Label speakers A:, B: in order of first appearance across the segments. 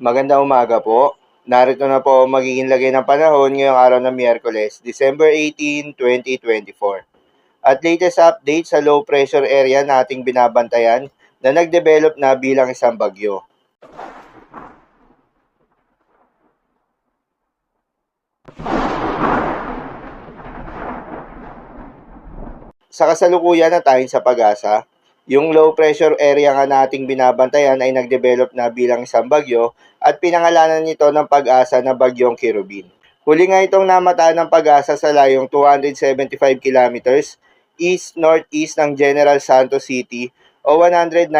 A: Magandang umaga po. Narito na po ang magiging lagay ng panahon ngayong araw ng Miyerkules, December 18, 2024. At latest update sa low pressure area na ating binabantayan na nag-develop na bilang isang bagyo. Sa kasalukuyan na tayo sa pag-asa, yung low pressure area nga nating binabantayan ay nag-develop na bilang isang bagyo at pinangalanan nito ng pag-asa na bagyong Kirubin. Huli nga itong namataan ng pag-asa sa layong 275 kilometers east-northeast ng General Santos City o 195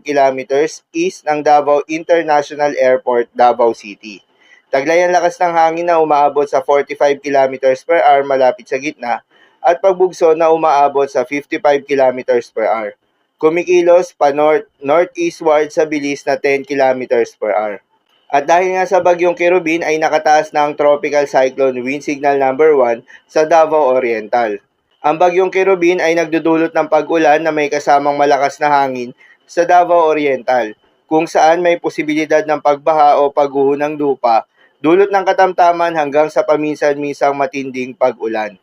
A: kilometers east ng Davao International Airport, Davao City. Taglay ang lakas ng hangin na umaabot sa 45 kilometers per hour malapit sa gitna at pagbugso na umaabot sa 55 kilometers per hour. Kumikilos pa northeastward sa bilis na 10 kilometers per hour. At dahil nga sa bagyong Kirubin ay nakataas na ang tropical cyclone wind signal number 1 sa Davao Oriental. Ang bagyong Kirubin ay nagdudulot ng pag-ulan na may kasamang malakas na hangin sa Davao Oriental, kung saan may posibilidad ng pagbaha o pagguho ng lupa, dulot ng katamtaman hanggang sa paminsan-minsang matinding pag-ulan.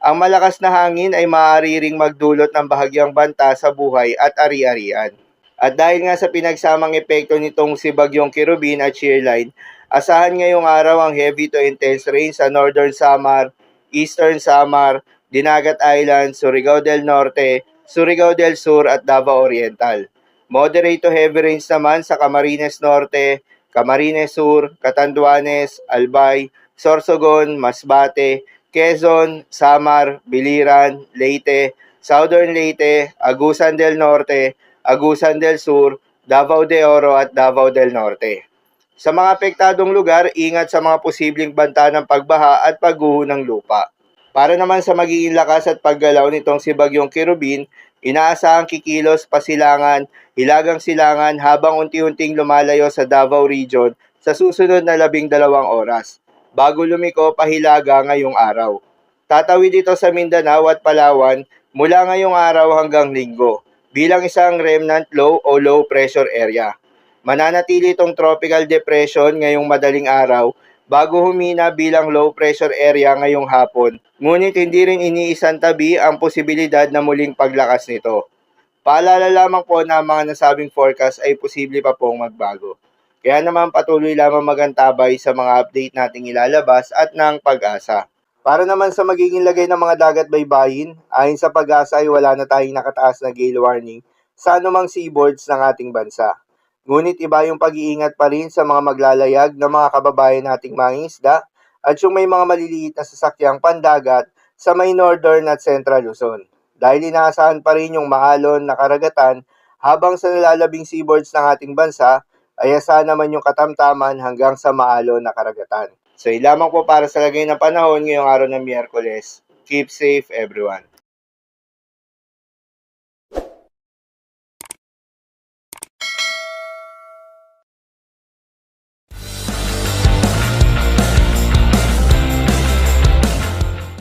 A: Ang malakas na hangin ay maaari ring magdulot ng bahagyang banta sa buhay at ari-arian. At dahil nga sa pinagsamang epekto nitong si Bagyong Kirubin at Shearline, asahan ngayong araw ang heavy to intense rain sa Northern Samar, Eastern Samar, Dinagat Island, Surigao del Norte, Surigao del Sur at Davao Oriental. Moderate to heavy rains naman sa Camarines Norte, Camarines Sur, Catanduanes, Albay, Sorsogon, Masbate, Quezon, Samar, Biliran, Leyte, Southern Leyte, Agusan del Norte, Agusan del Sur, Davao de Oro at Davao del Norte. Sa mga apektadong lugar, ingat sa mga posibleng banta ng pagbaha at pagguho ng lupa. Para naman sa magiging lakas at paggalaw nitong si Bagyong Kirubin, inaasahang kikilos pasilangan, hilagang silangan habang unti-unting lumalayo sa Davao Region sa susunod na 12 oras bago lumiko pahilaga ngayong araw. Tatawid ito sa Mindanao at Palawan mula ngayong araw hanggang Linggo bilang isang remnant low o low pressure area. Mananatili itong tropical depression ngayong madaling araw bago humina bilang low pressure area ngayong hapon, ngunit hindi rin iniisang tabi ang posibilidad na muling paglakas nito. Paalala lamang po na ang mga nasabing forecast ay posible pa pong magbago. Kaya naman patuloy lamang magantabay sa mga update nating ilalabas at ng pag-asa. Para naman sa magiging lagay ng mga dagat baybayin, ayon sa pag-asa ay wala na tayong nakataas na gale warning sa anumang seaboards ng ating bansa. Ngunit iba yung pag-iingat pa rin sa mga maglalayag ng mga kababayan nating mangingisda at yung may mga maliliit na sasakyang pandagat sa may northern at central Luzon. Dahil inaasahan pa rin yung maalon na karagatan habang sa nalalabing seaboards ng ating bansa ay asahan naman yung katamtaman hanggang sa maalon na karagatan. So, lamang po para sa lagay ng panahon ngayong araw ng Miyerkules. Keep safe everyone.